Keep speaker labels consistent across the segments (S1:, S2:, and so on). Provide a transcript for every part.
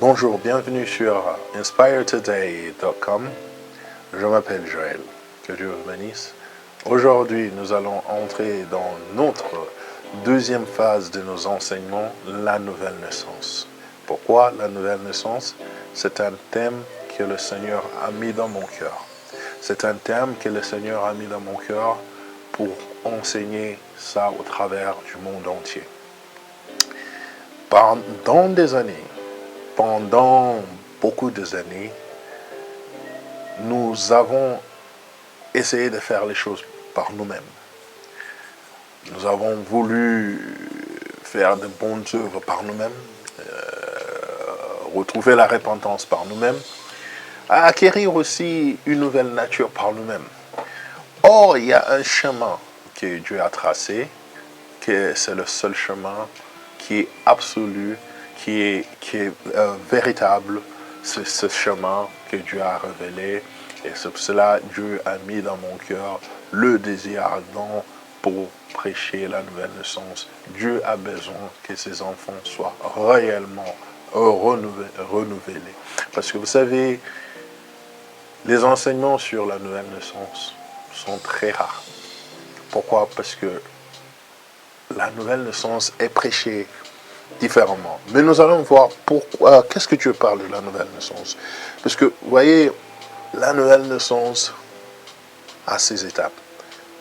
S1: Bonjour, bienvenue sur inspiretoday.com. Je m'appelle Joël, que Dieu vous bénisse. Aujourd'hui, nous allons entrer dans notre deuxième phase de nos enseignements, la nouvelle naissance. Pourquoi la nouvelle naissance? C'est un thème que le Seigneur a mis dans mon cœur. C'est un thème que le Seigneur a mis dans mon cœur pour enseigner ça au travers du monde entier. Pendant beaucoup d'années, nous avons essayé de faire les choses par nous-mêmes. Nous avons voulu faire de bonnes œuvres par nous-mêmes, retrouver la repentance par nous-mêmes, acquérir aussi une nouvelle nature par nous-mêmes. Or, il y a un chemin que Dieu a tracé, que c'est le seul chemin qui est absolu, qui est véritable. C'est ce chemin que Dieu a révélé. Et c'est pour cela que Dieu a mis dans mon cœur le désir ardent pour prêcher la nouvelle naissance. Dieu a besoin que ses enfants soient réellement renouvelés. Parce que vous savez, les enseignements sur la nouvelle naissance sont très rares. Pourquoi? Parce que la nouvelle naissance est prêchée différemment. Mais nous allons voir pourquoi, qu'est-ce que Dieu parle de la nouvelle naissance. Parce que, vous voyez, la nouvelle naissance a ses étapes.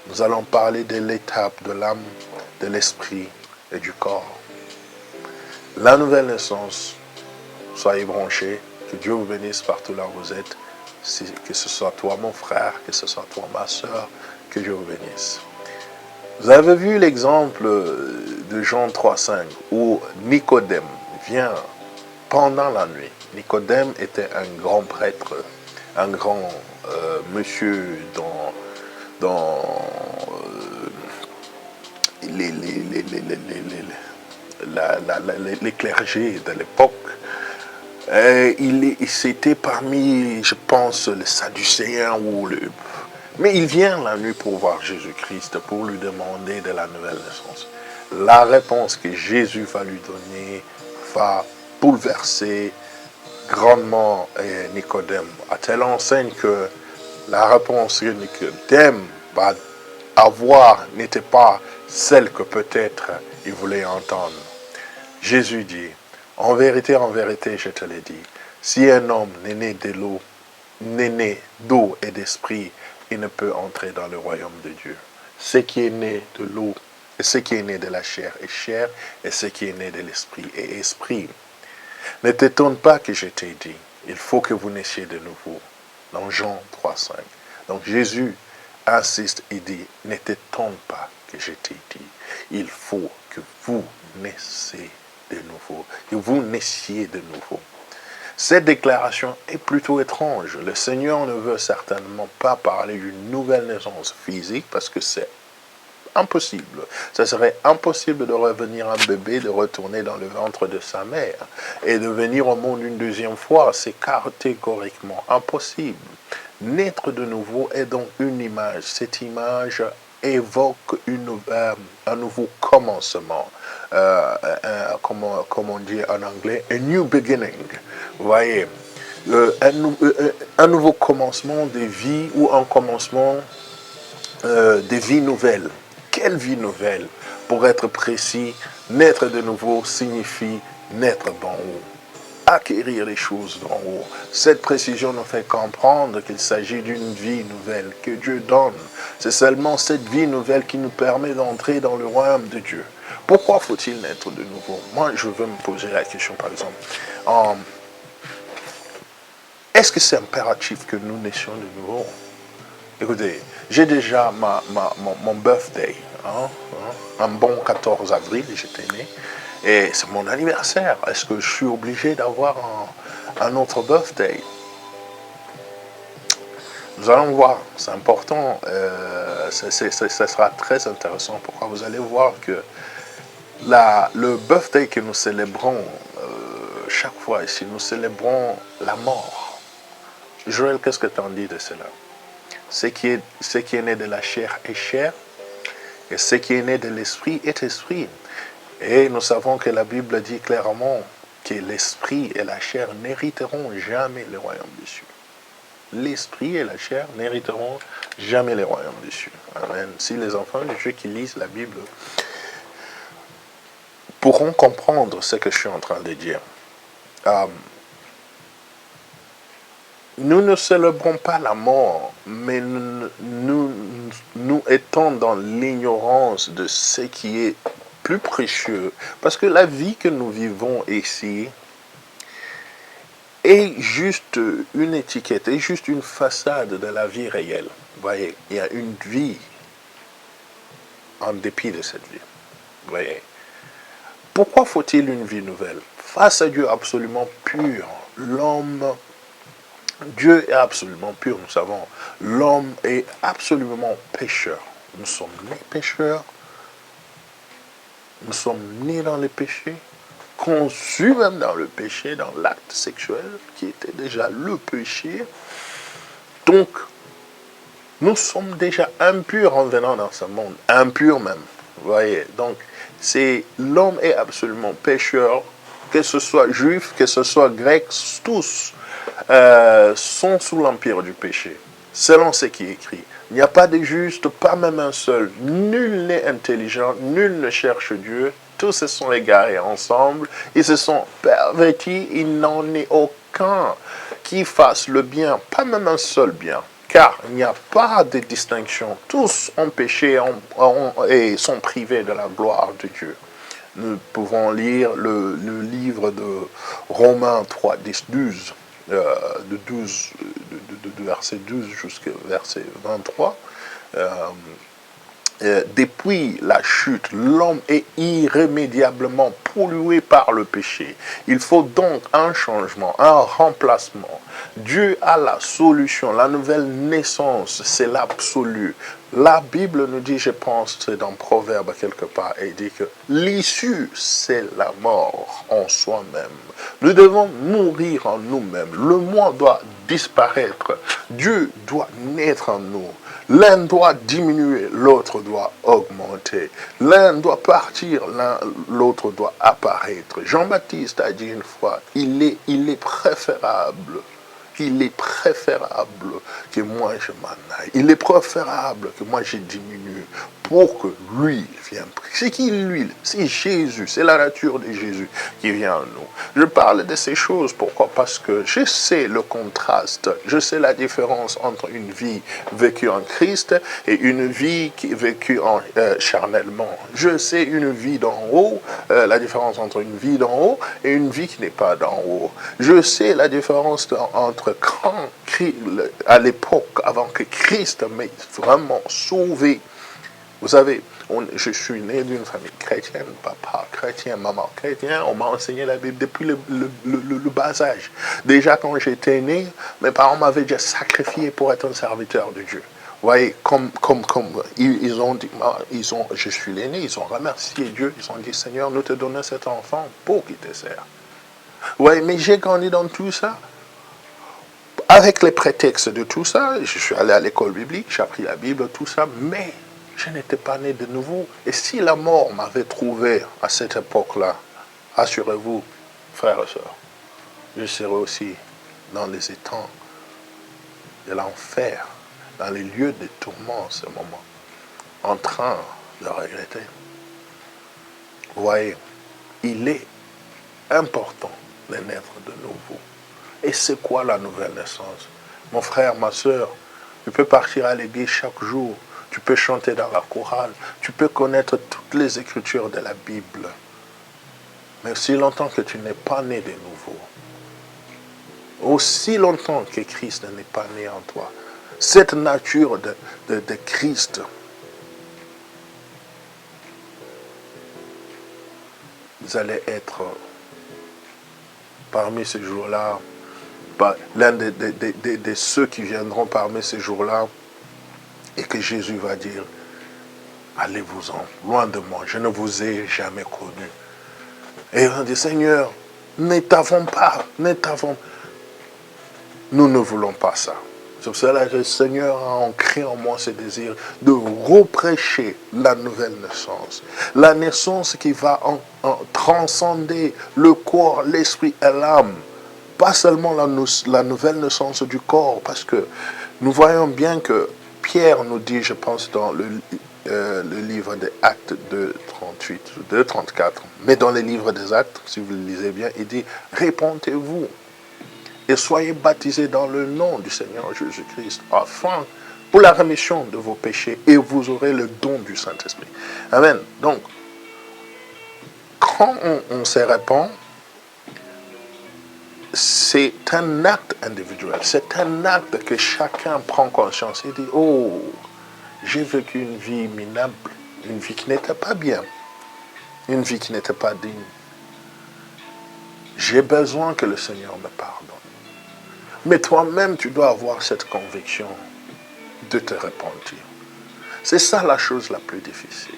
S1: Nous allons parler de l'étape de l'âme, de l'esprit et du corps. La nouvelle naissance, soyez branchés, que Dieu vous bénisse partout là où vous êtes, que ce soit toi mon frère, que ce soit toi ma soeur, que Dieu vous bénisse. Vous avez vu l'exemple de Jean 3,5 où Nicodème vient pendant la nuit. Nicodème était un grand prêtre, un grand monsieur dans les clergés de l'époque. Il s'était parmi, je pense, les Sadducéens mais il vient la nuit pour voir Jésus-Christ, pour lui demander de la nouvelle naissance. La réponse que Jésus va lui donner va bouleverser grandement Nicodème, à telle enseigne que la réponse que Nicodème va avoir n'était pas celle que peut-être il voulait entendre. Jésus dit, en vérité, je te l'ai dit, si un homme n'est né d'eau et d'esprit, il ne peut entrer dans le royaume de Dieu. Ce qui est né de l'eau, et ce qui est né de la chair est chair, et ce qui est né de l'esprit est esprit. Ne t'étonne pas que je t'ai dit, il faut que vous naissiez de nouveau. Dans Jean 3,5. Donc Jésus insiste et dit, ne t'étonne pas que je t'ai dit, il faut que vous naissiez de nouveau, que vous naissiez de nouveau. Cette déclaration est plutôt étrange. Le Seigneur ne veut certainement pas parler d'une nouvelle naissance physique parce que c'est impossible. Ce serait impossible de revenir un bébé, de retourner dans le ventre de sa mère et de venir au monde une deuxième fois. C'est catégoriquement impossible. Naître de nouveau est donc une image. Cette image évoque un nouveau commencement. Comme on dit en anglais, a new beginning. Vous voyez, un nouveau commencement de vie ou un commencement de vie nouvelle. Quelle vie nouvelle? Pour être précis, naître de nouveau signifie naître d'en haut. Acquérir les choses d'en haut. Cette précision nous fait comprendre qu'il s'agit d'une vie nouvelle que Dieu donne. C'est seulement cette vie nouvelle qui nous permet d'entrer dans le royaume de Dieu. Pourquoi faut-il naître de nouveau? Moi, je veux me poser la question, par exemple. Est-ce que c'est impératif que nous naissions de nouveau? Écoutez, j'ai déjà mon birthday, un bon 14 avril, j'étais né, et c'est mon anniversaire. Est-ce que je suis obligé d'avoir un autre birthday? Nous allons voir, c'est important, ça sera très intéressant. Pourquoi? Vous allez voir que le birthday que nous célébrons chaque fois ici, nous célébrons la mort. Joël, qu'est-ce que tu en dis de cela? Ce qui est né de la chair est chair, Et ce qui est né de l'esprit est esprit. Et nous savons que la Bible dit clairement que l'esprit et la chair n'hériteront jamais le royaume des cieux. L'esprit et la chair n'hériteront jamais le royaume des cieux. Amen. Si les enfants de Dieu qui lisent la Bible pourront comprendre ce que je suis en train de dire. Nous ne célébrons pas la mort, mais nous étons dans l'ignorance de ce qui est plus précieux. Parce que la vie que nous vivons ici est juste une étiquette, est juste une façade de la vie réelle. Vous voyez, il y a une vie en dépit de cette vie. Vous voyez. Pourquoi faut-il une vie nouvelle? Face à Dieu absolument pur, Dieu est absolument pur, nous savons. L'homme est absolument pécheur. Nous sommes nés pécheurs. Nous sommes nés dans le péché, conçus même dans le péché, dans l'acte sexuel, qui était déjà le péché. Donc, nous sommes déjà impurs en venant dans ce monde. Impurs même. Vous voyez, donc, l'homme est absolument pécheur, que ce soit juif, que ce soit grec, tous sont sous l'empire du péché, selon ce qui est écrit. Il n'y a pas de juste, pas même un seul. Nul n'est intelligent, nul ne cherche Dieu. Tous se sont égarés ensemble, ils se sont pervertis, il n'en est aucun qui fasse le bien, pas même un seul bien. Car il n'y a pas de distinction. Tous ont péché et sont privés de la gloire de Dieu. Nous pouvons lire le livre de Romains 3, 10, 12. De verset 12 jusqu'au verset 23. Depuis la chute, l'homme est irrémédiablement pollué par le péché. Il faut donc un changement, un remplacement. Dieu a la solution, la nouvelle naissance, c'est l'absolu. La Bible nous dit, je pense, c'est dans Proverbe quelque part, elle dit que l'issue, c'est la mort en soi-même. Nous devons mourir en nous-mêmes. Le moi doit disparaître. Dieu doit naître en nous. L'un doit diminuer, l'autre doit augmenter. L'un doit partir, l'autre doit apparaître. Jean-Baptiste a dit une fois, il est préférable. Il est préférable que moi je m'en aille. Il est préférable que moi je diminue pour que lui vienne. C'est qui lui? C'est Jésus. C'est la nature de Jésus qui vient en nous. Je parle de ces choses. Pourquoi? Parce que je sais le contraste. Je sais la différence entre une vie vécue en Christ et une vie vécue charnellement. Je sais une vie d'en haut, la différence entre une vie d'en haut et une vie qui n'est pas d'en haut. Je sais la différence entre quand, à l'époque, avant que Christ m'ait vraiment sauvé. Vous savez, je suis né d'une famille chrétienne, papa chrétien, maman chrétien. On m'a enseigné la Bible depuis le bas âge. Déjà, quand j'étais né, mes parents m'avaient déjà sacrifié pour être un serviteur de Dieu. Vous voyez, comme ils ont dit, je suis l'aîné, ils ont remercié Dieu, ils ont dit, Seigneur, nous te donnons cet enfant pour qu'il te serve. Vous voyez, mais j'ai grandi dans tout ça. Avec les prétextes de tout ça, je suis allé à l'école biblique, j'ai appris la Bible, tout ça, mais je n'étais pas né de nouveau. Et si la mort m'avait trouvé à cette époque-là, assurez-vous, frères et sœurs, je serais aussi dans les étangs de l'enfer, dans les lieux de tourment en ce moment, en train de regretter. Vous voyez, il est important de naître de nouveau. Et c'est quoi la nouvelle naissance? Mon frère, ma soeur, tu peux partir à l'église chaque jour, tu peux chanter dans la chorale, tu peux connaître toutes les écritures de la Bible. Mais aussi longtemps que tu n'es pas né de nouveau, aussi longtemps que Christ n'est pas né en toi, cette nature de Christ, vous allez être parmi ces jours-là, l'un de ceux qui viendront parmi ces jours-là, et que Jésus va dire, allez-vous-en, loin de moi, je ne vous ai jamais connu. Et on dit, Seigneur, ne t'avons pas, nous ne voulons pas ça. C'est pour cela que le Seigneur a ancré en moi ce désir de reprêcher la nouvelle naissance. La naissance qui va transcender le corps, l'esprit et l'âme. Pas seulement la nouvelle naissance du corps, parce que nous voyons bien que Pierre nous dit, je pense, dans le livre des Actes 2:38, 2:34, mais dans le livre des Actes, si vous le lisez bien, il dit, répentez-vous et soyez baptisés dans le nom du Seigneur Jésus-Christ, afin, pour la rémission de vos péchés, et vous aurez le don du Saint-Esprit. Amen. Donc, quand on se répand, c'est un acte individuel, c'est un acte que chacun prend conscience et dit, oh, j'ai vécu une vie minable, une vie qui n'était pas bien, une vie qui n'était pas digne. J'ai besoin que le Seigneur me pardonne. Mais toi-même, tu dois avoir cette conviction de te repentir. C'est ça la chose la plus difficile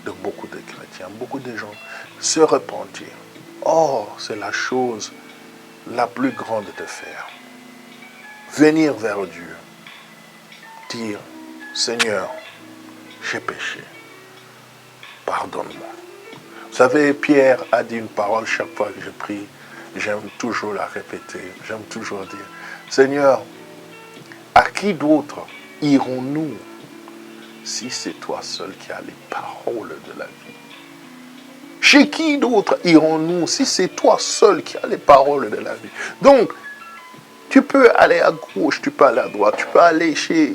S1: de beaucoup de chrétiens, beaucoup de gens, se repentir. Or, c'est la chose la plus grande de faire. Venir vers Dieu, dire, Seigneur, j'ai péché, pardonne-moi. Vous savez, Pierre a dit une parole chaque fois que je prie, j'aime toujours la répéter, j'aime toujours dire, Seigneur, à qui d'autre irons-nous si c'est toi seul qui as les paroles de la vie? Chez qui d'autre irons-nous si c'est toi seul qui as les paroles de la vie? Donc, tu peux aller à gauche, tu peux aller à droite, tu peux aller chez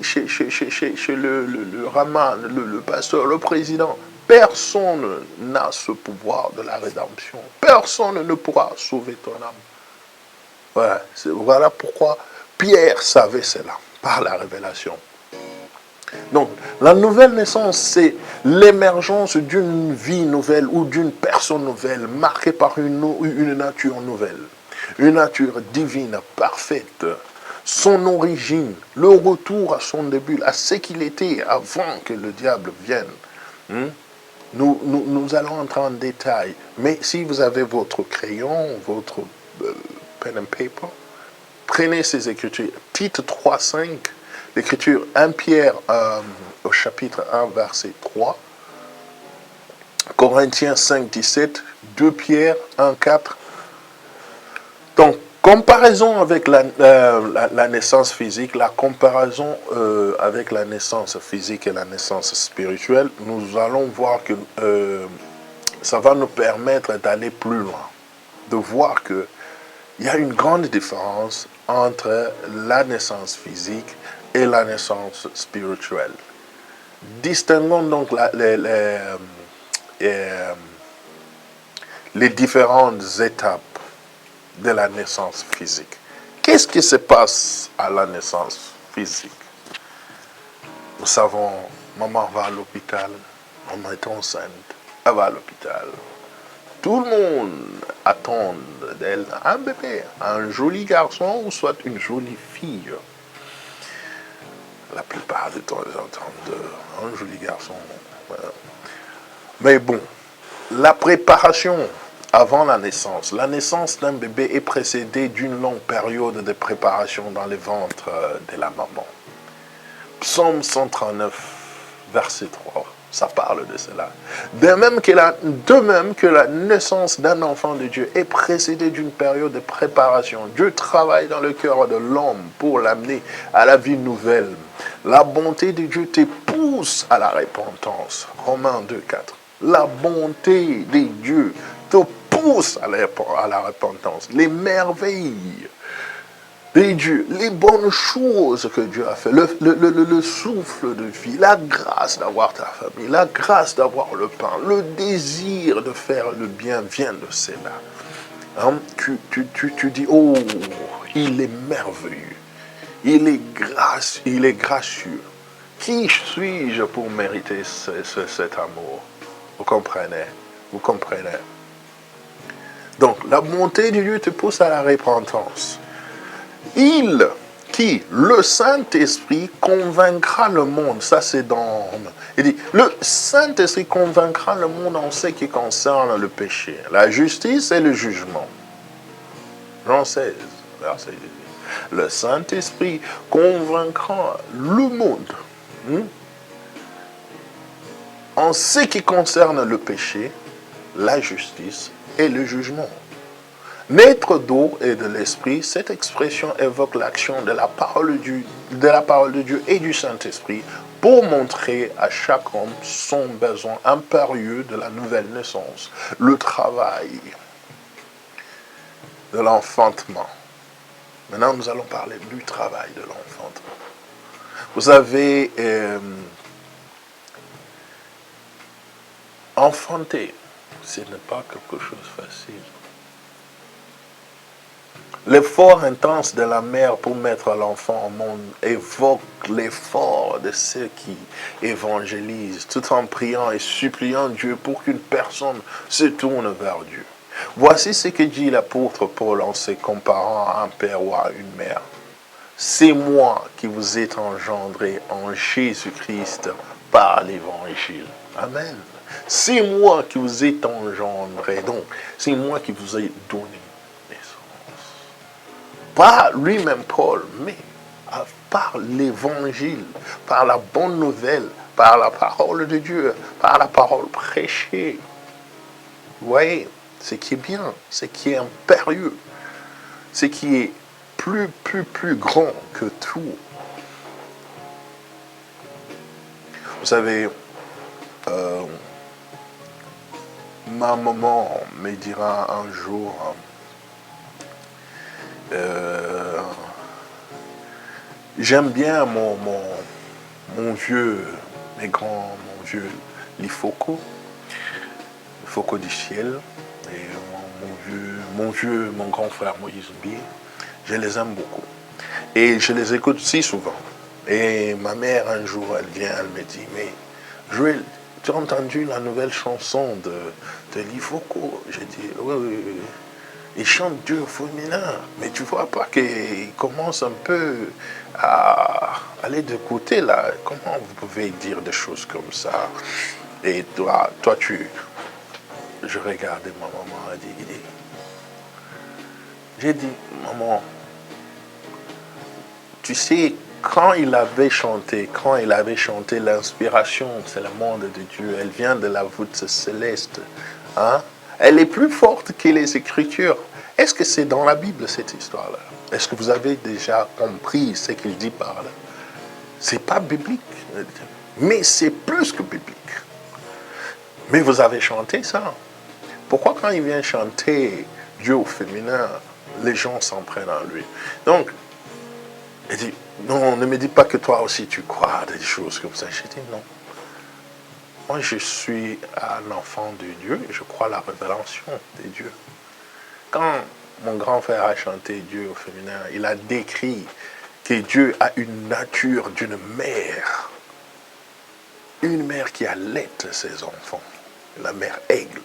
S1: le raman, le pasteur, le président. Personne n'a ce pouvoir de la rédemption. Personne ne pourra sauver ton âme. Voilà pourquoi Pierre savait cela, par la révélation. Donc, la nouvelle naissance, c'est l'émergence d'une vie nouvelle ou d'une personne nouvelle, marquée par une nature nouvelle, une nature divine, parfaite, son origine, le retour à son début, à ce qu'il était avant que le diable vienne. Nous allons entrer en détail, mais si vous avez votre crayon, votre pen and paper, prenez ces écritures. Tite 3:5, l'écriture 1 Pierre au chapitre 1, verset 3, Corinthiens 5:17, 2 Pierre 1:4. Donc, comparaison avec la naissance physique, la comparaison avec la naissance physique et la naissance spirituelle, nous allons voir que ça va nous permettre d'aller plus loin, de voir que il y a une grande différence entre la naissance physique et la naissance spirituelle. Distinguons donc les différentes étapes de la naissance physique. Qu'est-ce qui se passe à la naissance physique? Nous savons, maman va à l'hôpital, maman est enceinte, elle va à l'hôpital. Tout le monde attend d'elle un bébé, un joli garçon ou soit une jolie fille. La plupart du temps, ils attendent un joli garçon. Mais bon, la préparation avant la naissance d'un bébé est précédée d'une longue période de préparation dans le ventre de la maman. Psaume 139, verset 3. Ça parle de cela. De même que la naissance d'un enfant de Dieu est précédée d'une période de préparation. Dieu travaille dans le cœur de l'homme pour l'amener à la vie nouvelle. La bonté de Dieu te pousse à la repentance. Romains 2:4. La bonté de Dieu te pousse à la repentance. Les merveilles de Dieu, les bonnes choses que Dieu a fait, le souffle de vie, la grâce d'avoir ta famille, la grâce d'avoir le pain, le désir de faire le bien vient de cela. Hein? Tu dis, oh, il est merveilleux, il est gracieux. Qui suis-je pour mériter cet amour? Vous comprenez? Vous comprenez? Donc, la bonté de Dieu te pousse à la repentance. Le Saint-Esprit convaincra le monde. Ça, c'est dans... Il dit, le Saint-Esprit convaincra le monde en ce qui concerne le péché, la justice et le jugement. Jean 16, verset 18. Le Saint-Esprit convaincra le monde en ce qui concerne le péché, la justice et le jugement. Naître d'eau et de l'Esprit, cette expression évoque l'action de la parole de Dieu et du Saint-Esprit pour montrer à chaque homme son besoin impérieux de la nouvelle naissance, le travail de l'enfantement. Maintenant, nous allons parler du travail de l'enfantement. Vous savez, enfanter, ce n'est pas quelque chose de facile. L'effort intense de la mère pour mettre l'enfant au monde évoque l'effort de ceux qui évangélisent, tout en priant et suppliant Dieu pour qu'une personne se tourne vers Dieu. Voici ce que dit l'apôtre Paul en se comparant à un père ou à une mère. C'est moi qui vous ai engendré en Jésus-Christ par l'évangile. Amen. C'est moi qui vous ai engendré. Donc, c'est moi qui vous ai donné naissance. Pas lui-même Paul, mais par l'évangile, par la bonne nouvelle, par la parole de Dieu, par la parole prêchée. Vous voyez, ce qui est bien, ce qui est impérieux, ce qui est plus grand que tout. Vous savez, ma maman me dira un jour, j'aime bien mon vieux, mon vieux Lifoko, Foko du ciel, et mon grand frère Moïse B. Je les aime beaucoup. Et je les écoute si souvent. Et ma mère, un jour, elle vient, elle me dit, mais Joël, tu as entendu la nouvelle chanson de Lifoko? J'ai dit, oui. Il chante Dieu au féminin, mais tu vois pas qu'il commence un peu à aller de côté là. Comment vous pouvez dire des choses comme ça? Et toi, je regardais ma maman, elle dit, j'ai dit, maman, tu sais, quand il avait chanté l'inspiration, c'est le monde de Dieu, elle vient de la voûte céleste. Hein? Elle est plus forte que les Écritures. Est-ce que c'est dans la Bible, cette histoire-là? Est-ce que vous avez déjà compris ce qu'il dit par là? C'est pas biblique, mais c'est plus que biblique. Mais vous avez chanté ça. Pourquoi quand il vient chanter Dieu au féminin, les gens s'en prennent à lui? Donc, il dit, non, ne me dis pas que toi aussi tu crois à des choses comme ça. J'ai dit, non. Moi, je suis un enfant de Dieu et je crois à la révélation de Dieu. Quand mon grand frère a chanté Dieu au féminin, il a décrit que Dieu a une nature d'une mère. Une mère qui allait ses enfants. La mère aigle.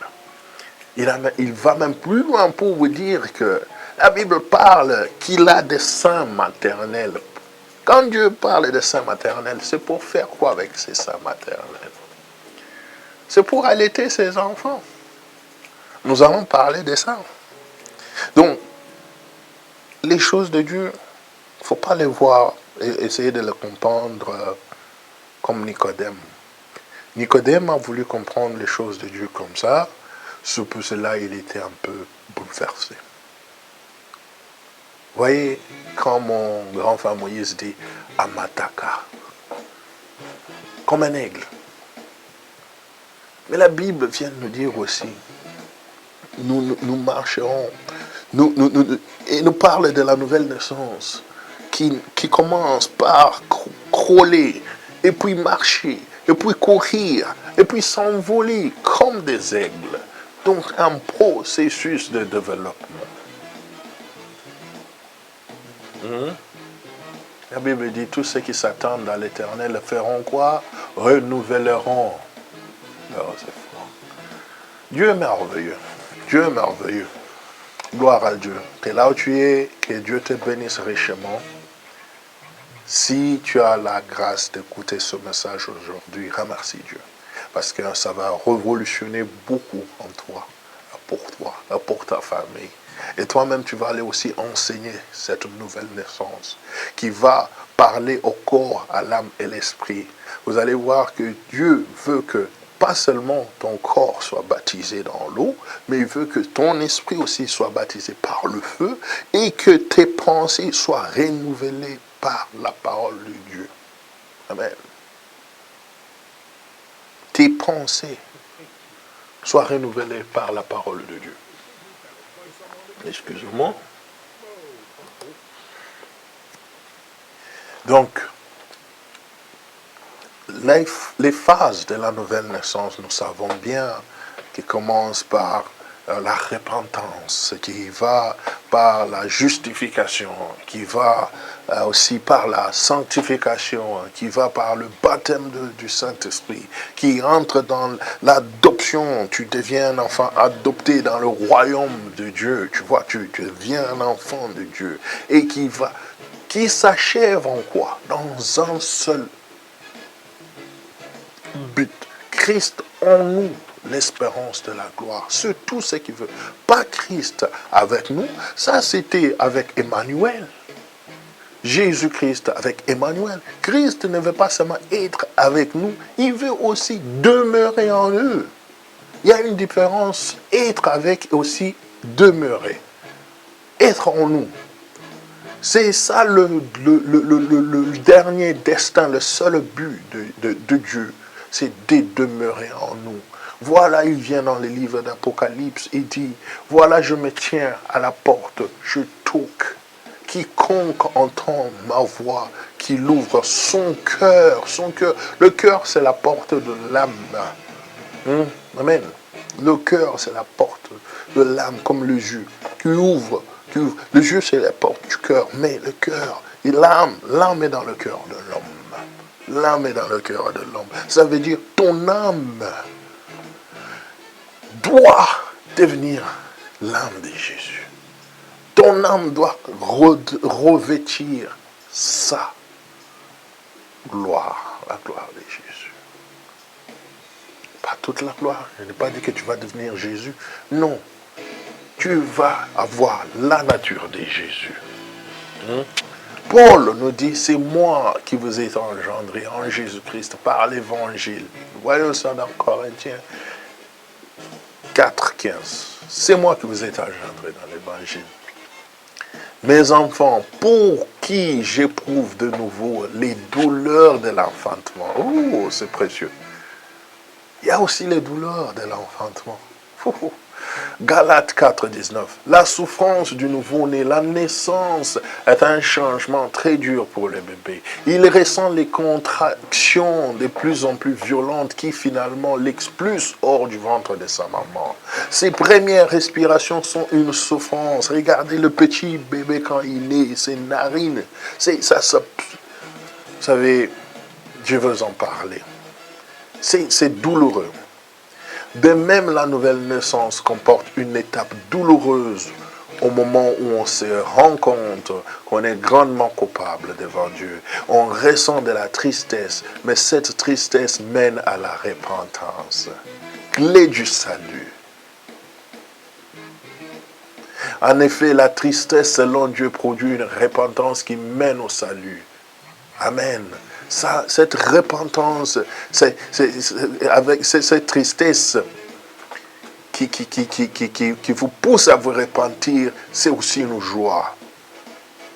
S1: Il va même plus loin pour vous dire que la Bible parle qu'il a des seins maternels. Quand Dieu parle de seins maternels, c'est pour faire quoi avec ces seins maternels? C'est pour allaiter ses enfants. Nous allons parler de ça. Donc, les choses de Dieu, il ne faut pas les voir et essayer de les comprendre comme Nicodème. Nicodème a voulu comprendre les choses de Dieu comme ça. Sous cela, il était un peu bouleversé. Vous voyez, quand mon grand frère Moïse dit Amataka, comme un aigle. Mais la Bible vient nous dire aussi, nous marcherons, et nous parle de la nouvelle naissance qui commence par crawler, et puis marcher, et puis courir, et puis s'envoler comme des aigles. Donc un processus de développement. La Bible dit, tous ceux qui s'attendent à l'Éternel feront quoi? Renouvelleront. Oh, c'est fort. Dieu est merveilleux. Dieu est merveilleux. Gloire à Dieu. Tu es là où tu es, que Dieu te bénisse richement. Si tu as la grâce d'écouter ce message aujourd'hui, remercie Dieu. Parce que ça va révolutionner beaucoup en toi, pour ta famille. Et toi-même, tu vas aller aussi enseigner cette nouvelle naissance qui va parler au corps, à l'âme et l'esprit. Vous allez voir que Dieu veut que pas seulement ton corps soit baptisé dans l'eau, mais il veut que ton esprit aussi soit baptisé par le feu et que tes pensées soient renouvelées par la parole de Dieu. Amen. Tes pensées soient renouvelées par la parole de Dieu. Excusez-moi. Donc, les phases de la nouvelle naissance, nous savons bien, qui commencent par la repentance, qui va par la justification, qui va aussi par la sanctification, qui va par le baptême du Saint-Esprit, qui entre dans l'adoption. Tu deviens un enfant adopté dans le royaume de Dieu. Tu vois, tu deviens un enfant de Dieu. Et qui s'achève en quoi? Dans un seul but. Christ en nous, l'espérance de la gloire. C'est tout ce qu'il veut. Pas Christ avec nous. Ça, c'était avec Emmanuel. Jésus-Christ avec Emmanuel. Christ ne veut pas seulement être avec nous, il veut aussi demeurer en eux. Il y a une différence. Être avec et aussi demeurer. Être en nous. C'est ça le dernier destin, le seul but de Dieu. C'est de demeurer en nous. Voilà, il vient dans les livres d'Apocalypse, il dit, voilà, je me tiens à la porte, je toque. Quiconque entend ma voix, qu'il ouvre son cœur. Le cœur, c'est la porte de l'âme. Amen. Le cœur, c'est la porte de l'âme, comme le yeux, qui ouvre. Le yeux, c'est la porte du cœur, mais le cœur, l'âme est dans le cœur de l'homme. L'âme est dans le cœur de l'homme. Ça veut dire ton âme doit devenir l'âme de Jésus. Ton âme doit revêtir sa gloire, la gloire de Jésus. Pas toute la gloire. Je n'ai pas dit que tu vas devenir Jésus. Non. Tu vas avoir la nature de Jésus. Paul nous dit, c'est moi qui vous ai engendré en Jésus-Christ par l'évangile. Voyons ça dans Corinthiens 4, 15. C'est moi qui vous ai engendré dans l'évangile. Mes enfants, pour qui j'éprouve de nouveau les douleurs de l'enfantement. Oh, c'est précieux. Il y a aussi les douleurs de l'enfantement. Galates 4, 19. La souffrance du nouveau-né, la naissance est un changement très dur pour le bébé. Il ressent les contractions de plus en plus violentes qui finalement l'expulsent hors du ventre de sa maman. Ses premières respirations sont une souffrance. Regardez le petit bébé quand il naît, ses narines. Vous savez, je veux en parler. C'est douloureux. De même, la nouvelle naissance comporte une étape douloureuse au moment où on se rend compte qu'on est grandement coupable devant Dieu. On ressent de la tristesse, mais cette tristesse mène à la repentance. Clé du salut. En effet, la tristesse, selon Dieu, produit une repentance qui mène au salut. Amen. Cette repentance, avec cette tristesse qui vous pousse à vous repentir, c'est aussi une joie.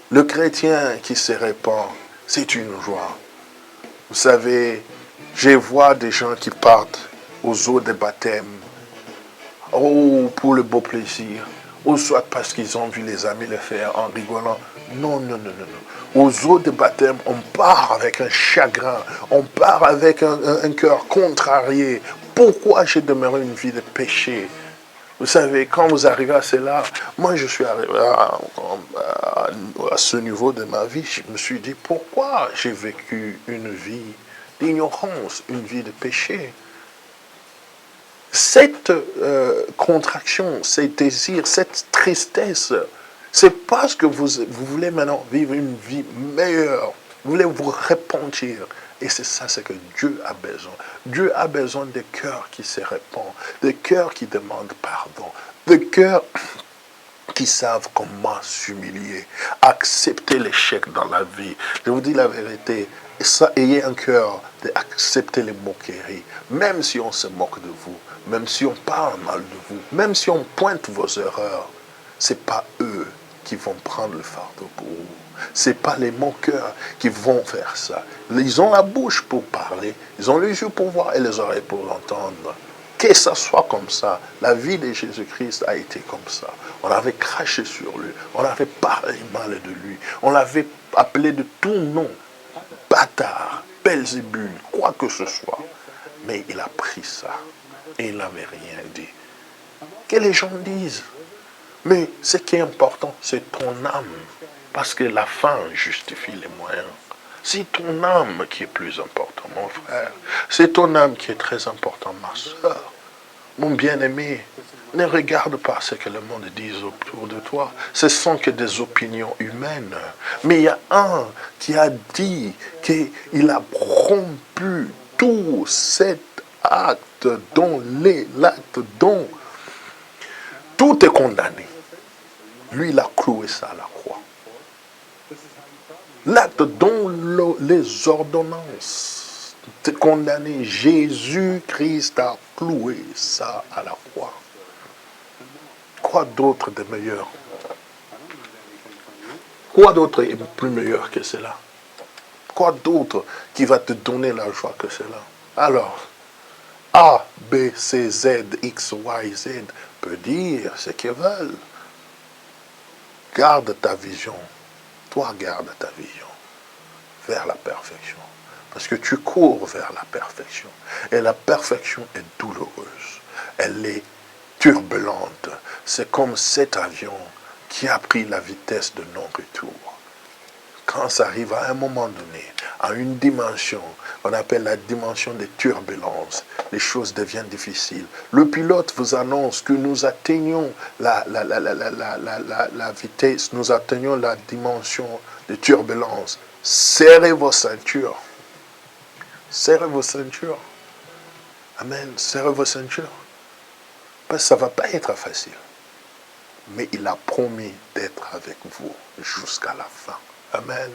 S1: Le chrétien qui se repent, c'est une joie. Vous savez, je vois des gens qui partent aux eaux de baptême, pour le beau plaisir, ou soit parce qu'ils ont vu les amis le faire en rigolant. Non. Aux eaux de baptême, on part avec un chagrin, on part avec un cœur contrarié. Pourquoi j'ai demeuré une vie de péché? Vous savez, quand vous arrivez à cela, moi je suis arrivé à ce niveau de ma vie, je me suis dit, pourquoi j'ai vécu une vie d'ignorance, une vie de péché? Cette contraction, ces désirs, cette tristesse, c'est parce que vous voulez maintenant vivre une vie meilleure. Vous voulez vous repentir. Et c'est ça, c'est que Dieu a besoin. Dieu a besoin de cœurs qui se répandent, de cœurs qui demandent pardon, de cœurs qui savent comment s'humilier, accepter l'échec dans la vie. Je vous dis la vérité, ça, ayez un cœur d'accepter les moqueries, même si on se moque de vous, même si on parle mal de vous, même si on pointe vos erreurs, c'est pas eux qui vont prendre le fardeau pour vous. C'est pas les moqueurs qui vont faire ça. Ils ont la bouche pour parler, ils ont les yeux pour voir et les oreilles pour entendre. Que ça soit comme ça, la vie de Jésus-Christ a été comme ça. On avait craché sur lui, on avait parlé mal de lui, on l'avait appelé de tout nom, bâtard, Belzébul, quoi que ce soit. Mais il a pris ça et il n'avait rien dit. Que les gens disent. Mais ce qui est important, c'est ton âme. Parce que la fin justifie les moyens. C'est ton âme qui est plus important, mon frère. C'est ton âme qui est très important, ma soeur. Mon bien-aimé, ne regarde pas ce que le monde dit autour de toi. Ce ne sont que des opinions humaines. Mais il y a un qui a dit qu'il a rompu tout cet acte dont l'acte dont tout est condamné. Lui, il a cloué ça à la croix. L'acte dont les ordonnances te condamnées, Jésus-Christ a cloué ça à la croix. Quoi d'autre de meilleur? Quoi d'autre est plus meilleur que cela? Quoi d'autre qui va te donner la joie que cela? Alors, A, B, C, Z, X, Y, Z peut dire ce qu'ils veulent. Garde ta vision. Toi, garde ta vision vers la perfection. Parce que tu cours vers la perfection. Et la perfection est douloureuse. Elle est turbulente. C'est comme cet avion qui a pris la vitesse de non-retour. Quand ça arrive à un moment donné, à une dimension, on appelle la dimension des turbulences, les choses deviennent difficiles. Le pilote vous annonce que nous atteignons la vitesse, nous atteignons la dimension de turbulence. Serrez vos ceintures. Serrez vos ceintures. Amen. Serrez vos ceintures. Parce que ça ne va pas être facile. Mais il a promis d'être avec vous jusqu'à la fin. Amen.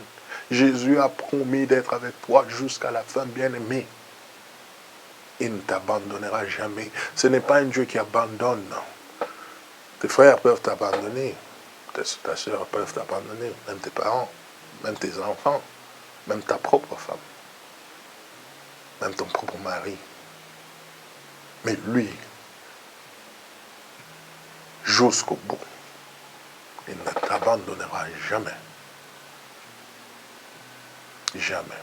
S1: Jésus a promis d'être avec toi jusqu'à la fin, bien-aimé. Il ne t'abandonnera jamais. Ce n'est pas un Dieu qui abandonne. Tes frères peuvent t'abandonner. Ta soeur peuvent t'abandonner. Même tes parents, même tes enfants, même ta propre femme, même ton propre mari. Mais lui, jusqu'au bout, il ne t'abandonnera jamais. Jamais.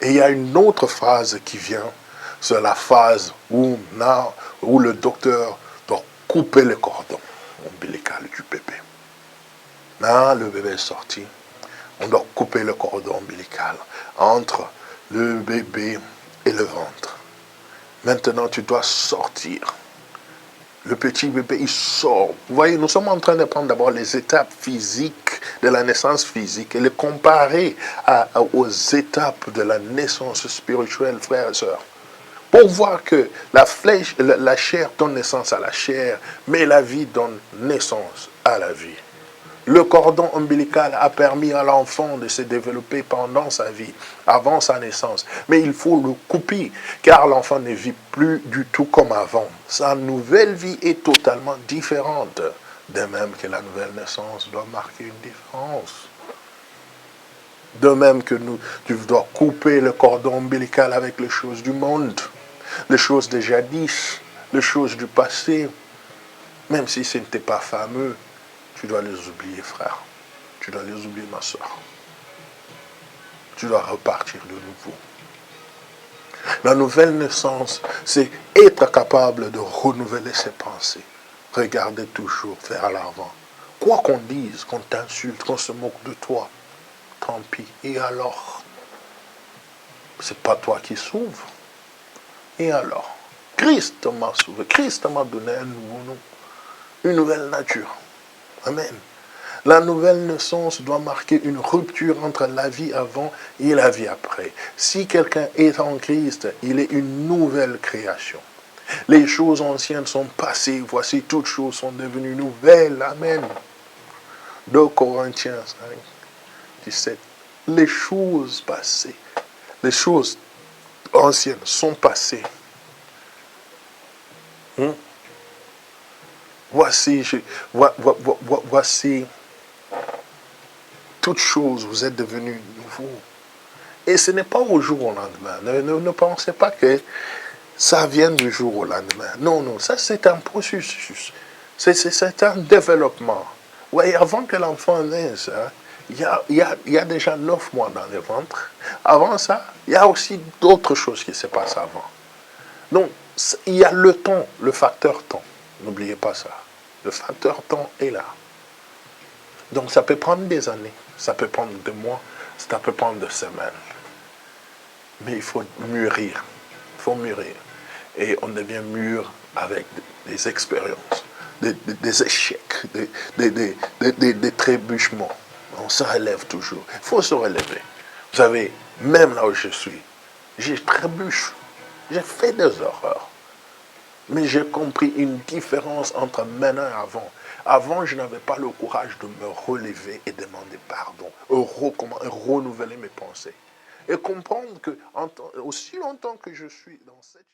S1: Et il y a une autre phase qui vient, c'est la phase où le docteur doit couper le cordon ombilical du bébé. Là, le bébé est sorti. On doit couper le cordon ombilical entre le bébé et le ventre. Maintenant, tu dois sortir. Le petit bébé, il sort. Vous voyez, nous sommes en train de prendre d'abord les étapes physiques de la naissance physique et les comparer aux étapes de la naissance spirituelle, frères et sœurs. Pour voir que la chair donne naissance à la chair, mais la vie donne naissance à la vie. Le cordon ombilical a permis à l'enfant de se développer pendant sa vie, avant sa naissance. Mais il faut le couper, car l'enfant ne vit plus du tout comme avant. Sa nouvelle vie est totalement différente. De même que la nouvelle naissance doit marquer une différence. De même que tu dois couper le cordon ombilical avec les choses du monde, les choses de jadis, les choses du passé. Même si ce n'était pas fameux, tu dois les oublier, frère. Tu dois les oublier, ma soeur. Tu dois repartir de nouveau. La nouvelle naissance, c'est être capable de renouveler ses pensées. Regarder toujours vers l'avant. Quoi qu'on dise, qu'on t'insulte, qu'on se moque de toi, tant pis. Et alors? C'est pas toi qui sauves. Et alors? Christ m'a sauvé. Christ m'a donné un nouveau nom. Une nouvelle nature. Amen. La nouvelle naissance doit marquer une rupture entre la vie avant et la vie après. Si quelqu'un est en Christ, il est une nouvelle création. Les choses anciennes sont passées. Voici, toutes choses sont devenues nouvelles. Amen. 2 Corinthiens 5, 17. Les choses passées, les choses anciennes sont passées. Voici, voici, toutes choses, vous êtes devenus nouveaux. Et ce n'est pas au jour au lendemain. Ne pensez pas que ça vient du jour au lendemain. Non, non, ça c'est un processus. C'est un développement. Oui, avant que l'enfant naisse, hein, il y a déjà 9 mois dans le ventre. Avant ça, il y a aussi d'autres choses qui se passent avant. Donc, il y a le temps, le facteur temps. N'oubliez pas ça. Le facteur temps est là. Donc, ça peut prendre des années, ça peut prendre des mois, ça peut prendre des semaines. Mais il faut mûrir. Il faut mûrir. Et on devient mûr avec des expériences, des échecs, des trébuchements. On se relève toujours. Il faut se relever. Vous savez, même là où je suis, j'ai trébuche. J'ai fait des horreurs. Mais j'ai compris une différence entre maintenant et avant. Avant, je n'avais pas le courage de me relever et demander pardon, renouveler mes pensées. Et comprendre que aussi longtemps que je suis dans cette